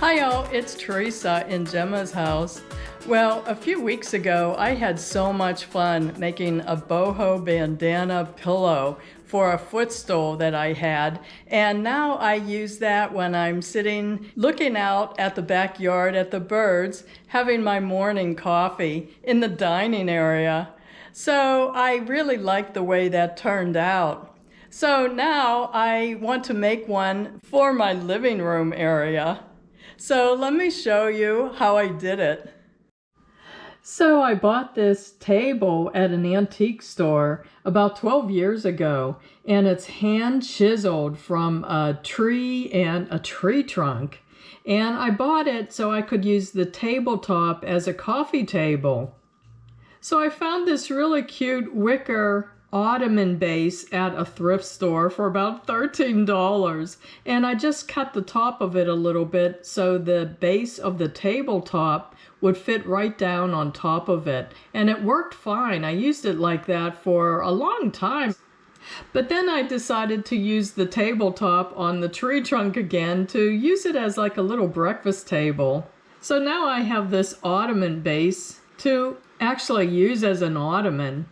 Hi y'all, it's Teresa in Gemma's house. Well, a few weeks ago I had so much fun making a boho bandana pillow for a footstool that I had, and now I use that when I'm sitting looking out at the backyard at the birds, having my morning coffee in the dining area. So I really like the way that turned out. So now I want to make one for my living room area. So let me show you how I did it. So I bought this table at an antique store about 12 years ago, and it's hand chiseled from a tree and a tree trunk. And I bought it so I could use the tabletop as a coffee table. So I found this really cute wicker Ottoman base at a thrift store for about $13, and I just cut the top of it a little bit so the base of the tabletop would fit right down on top of it, and it worked fine. I used it like that for a long time. But then I decided to use the tabletop on the tree trunk again to use it as like a little breakfast table. So now I have this Ottoman base to actually use as an ottoman.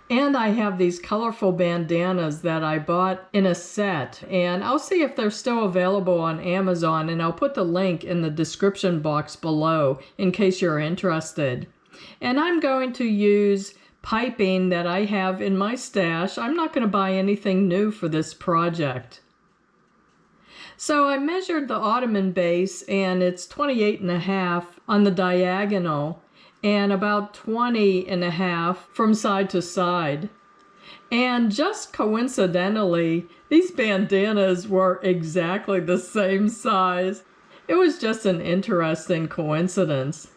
And I have these colorful bandanas that I bought in a set, and I'll see if they're still available on Amazon, and I'll put the link in the description box below in case you're interested. And I'm going to use piping that I have in my stash. I'm not going to buy anything new for this project. So I measured the ottoman base, and it's 28.5 on the diagonal and about 20.5 from side to side. And just coincidentally, these bandanas were exactly the same size. It was just an interesting coincidence.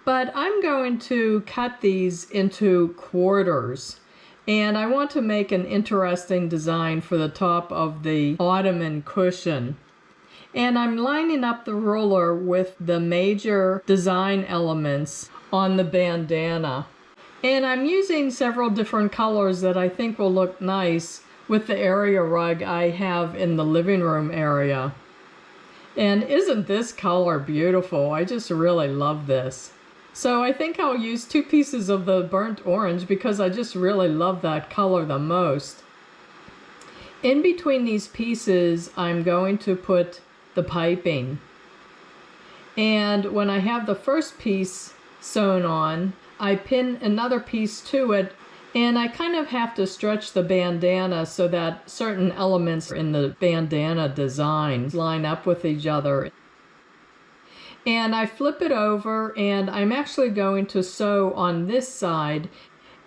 But I'm going to cut these into quarters, and I want to make an interesting design for the top of the ottoman cushion. And I'm lining up the ruler with the major design elements on the bandana. And I'm using several different colors that I think will look nice with the area rug I have in the living room area. And isn't this color beautiful? I just really love this. So I think I'll use 2 pieces of the burnt orange because I just really love that color the most. In between these pieces, I'm going to put the piping. And when I have the first piece sewn on, I pin another piece to it, and I kind of have to stretch the bandana so that certain elements in the bandana design line up with each other. And I flip it over, and I'm actually going to sew on this side,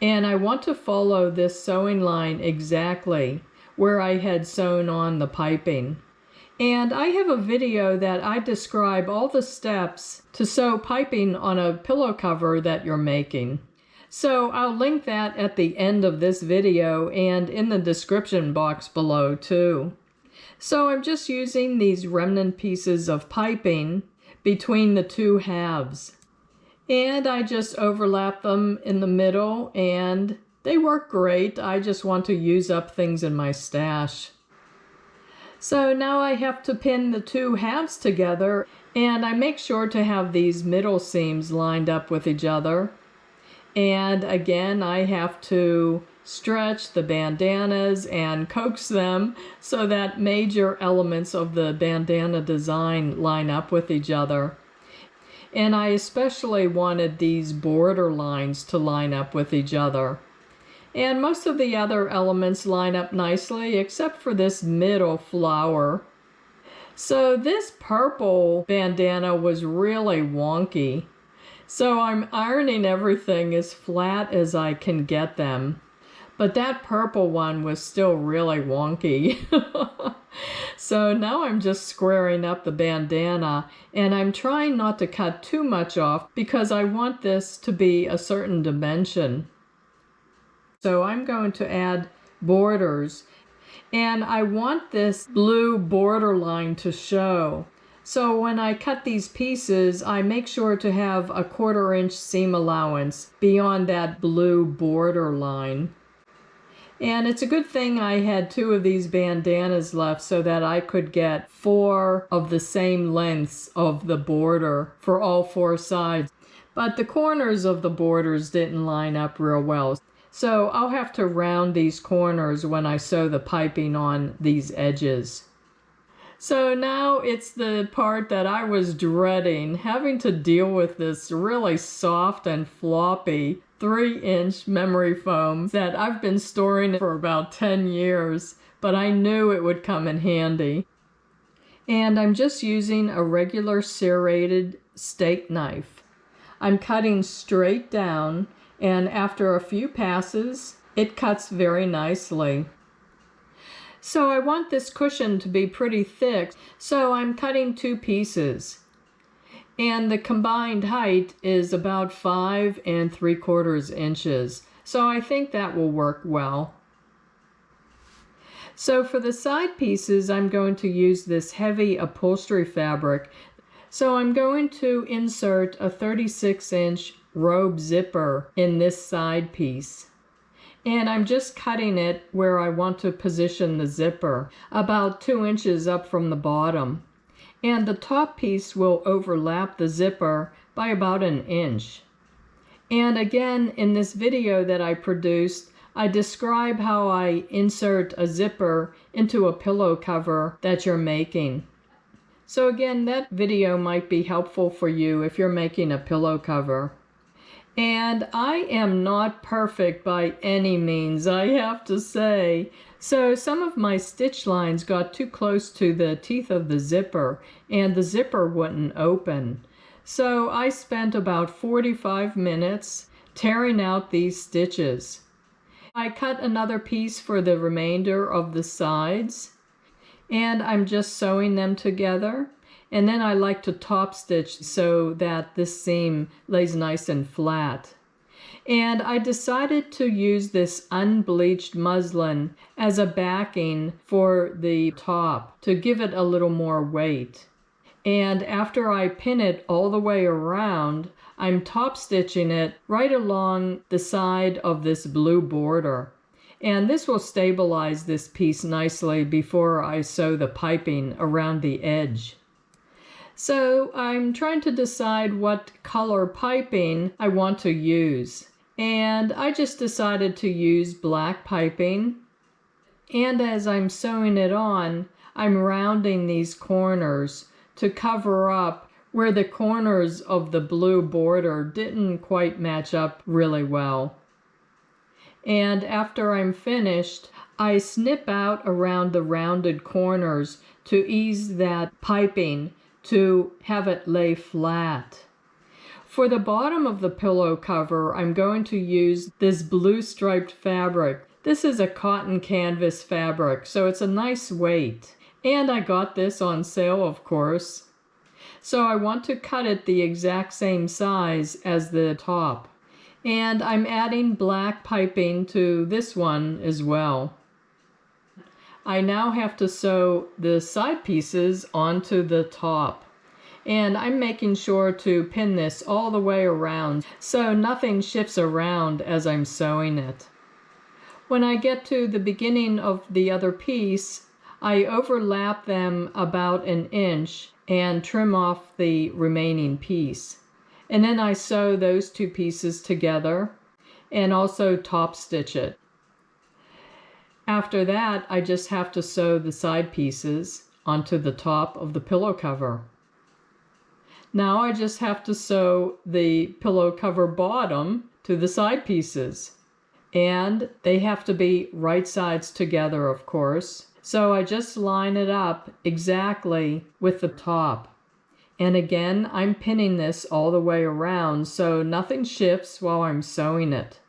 and I want to follow this sewing line exactly where I had sewn on the piping. And I have a video that I describe all the steps to sew piping on a pillow cover that you're making. So I'll link that at the end of this video and in the description box below too. So I'm just using these remnant pieces of piping between the 2 halves. And I just overlap them in the middle, and they work great. I just want to use up things in my stash. So now I have to pin the 2 halves together, and I make sure to have these middle seams lined up with each other. And again, I have to stretch the bandanas and coax them so that major elements of the bandana design line up with each other. And I especially wanted these border lines to line up with each other. And most of the other elements line up nicely, except for this middle flower. So this purple bandana was really wonky. So I'm ironing everything as flat as I can get them. But that purple one was still really wonky. So now I'm just squaring up the bandana, and I'm trying not to cut too much off because I want this to be a certain dimension. So I'm going to add borders, and I want this blue border line to show. So when I cut these pieces, I make sure to have a 1/4 inch seam allowance beyond that blue border line. And it's a good thing I had 2 of these bandanas left so that I could get 4 of the same lengths of the border for all 4 sides. But the corners of the borders didn't line up real well. So I'll have to round these corners when I sew the piping on these edges. So now it's the part that I was dreading, having to deal with this really soft and floppy 3-inch memory foam that I've been storing for about 10 years, but I knew it would come in handy. And I'm just using a regular serrated steak knife. I'm cutting straight down, and after a few passes, it cuts very nicely. So I want this cushion to be pretty thick, so I'm cutting 2 pieces. And the combined height is about 5 3/4 inches. So I think that will work well. So for the side pieces, I'm going to use this heavy upholstery fabric. So I'm going to insert a 36-inch robe zipper in this side piece. And I'm just cutting it where I want to position the zipper, about 2 inches up from the bottom. And the top piece will overlap the zipper by about 1 inch. And again, in this video that I produced, I describe how I insert a zipper into a pillow cover that you're making. So again, that video might be helpful for you if you're making a pillow cover. And I am not perfect by any means, I have to say. So some of my stitch lines got too close to the teeth of the zipper, and the zipper wouldn't open. So I spent about 45 minutes tearing out these stitches. I cut another piece for the remainder of the sides, and I'm just sewing them together. And then I like to top stitch so that this seam lays nice and flat. And I decided to use this unbleached muslin as a backing for the top to give it a little more weight. And after I pin it all the way around, I'm top stitching it right along the side of this blue border. And this will stabilize this piece nicely before I sew the piping around the edge. So I'm trying to decide what color piping I want to use. And I just decided to use black piping. And as I'm sewing it on, I'm rounding these corners to cover up where the corners of the blue border didn't quite match up really well. And after I'm finished, I snip out around the rounded corners to ease that piping to have it lay flat. For the bottom of the pillow cover, I'm going to use this blue striped fabric. This is a cotton canvas fabric, so it's a nice weight. And I got this on sale, of course. So I want to cut it the exact same size as the top. And I'm adding black piping to this one as well. I now have to sew the side pieces onto the top. And I'm making sure to pin this all the way around so nothing shifts around as I'm sewing it. When I get to the beginning of the other piece, I overlap them about 1 inch and trim off the remaining piece. And then I sew those 2 pieces together and also top stitch it. After that, I just have to sew the side pieces onto the top of the pillow cover. Now I just have to sew the pillow cover bottom to the side pieces. And they have to be right sides together, of course. So I just line it up exactly with the top. And again, I'm pinning this all the way around so nothing shifts while I'm sewing it.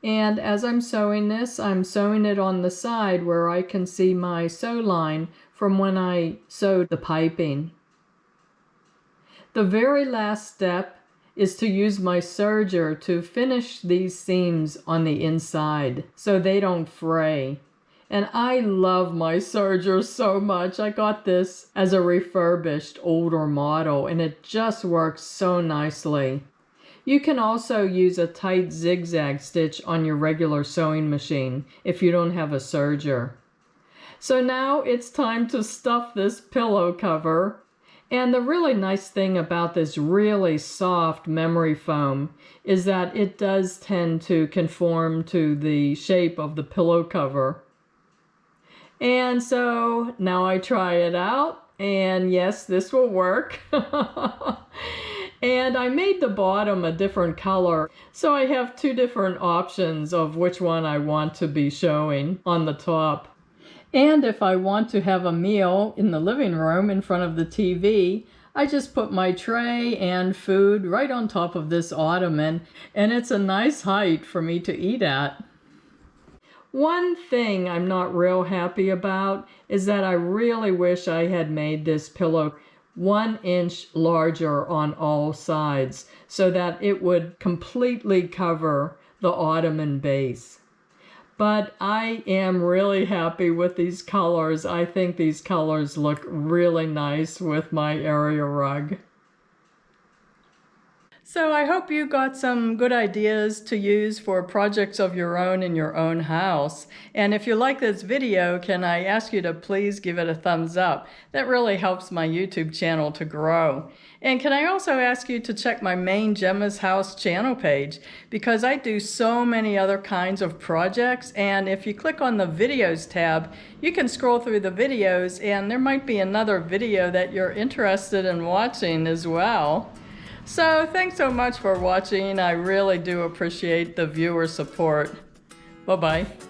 And as I'm sewing this, I'm sewing it on the side where I can see my sew line from when I sewed the piping. The very last step is to use my serger to finish these seams on the inside so they don't fray. And I love my serger so much. I got this as a refurbished older model and it just works so nicely. You can also use a tight zigzag stitch on your regular sewing machine if you don't have a serger. So now it's time to stuff this pillow cover. And the really nice thing about this really soft memory foam is that it does tend to conform to the shape of the pillow cover. And so now I try it out, and yes, this will work. And I made the bottom a different color, so I have two different options of which one I want to be showing on the top. And if I want to have a meal in the living room in front of the TV, I just put my tray and food right on top of this ottoman, and it's a nice height for me to eat at. One thing I'm not real happy about is that I really wish I had made this pillow 1 inch larger on all sides so that it would completely cover the ottoman base. But I am really happy with these colors. I think these colors look really nice with my area rug. So I hope you got some good ideas to use for projects of your own in your own house. And if you like this video, can I ask you to please give it a thumbs up? That really helps my YouTube channel to grow. And can I also ask you to check my main Gemma's House channel page, because I do so many other kinds of projects, and if you click on the videos tab, you can scroll through the videos and there might be another video that you're interested in watching as well. So thanks so much for watching. I really do appreciate the viewer support. Bye-bye.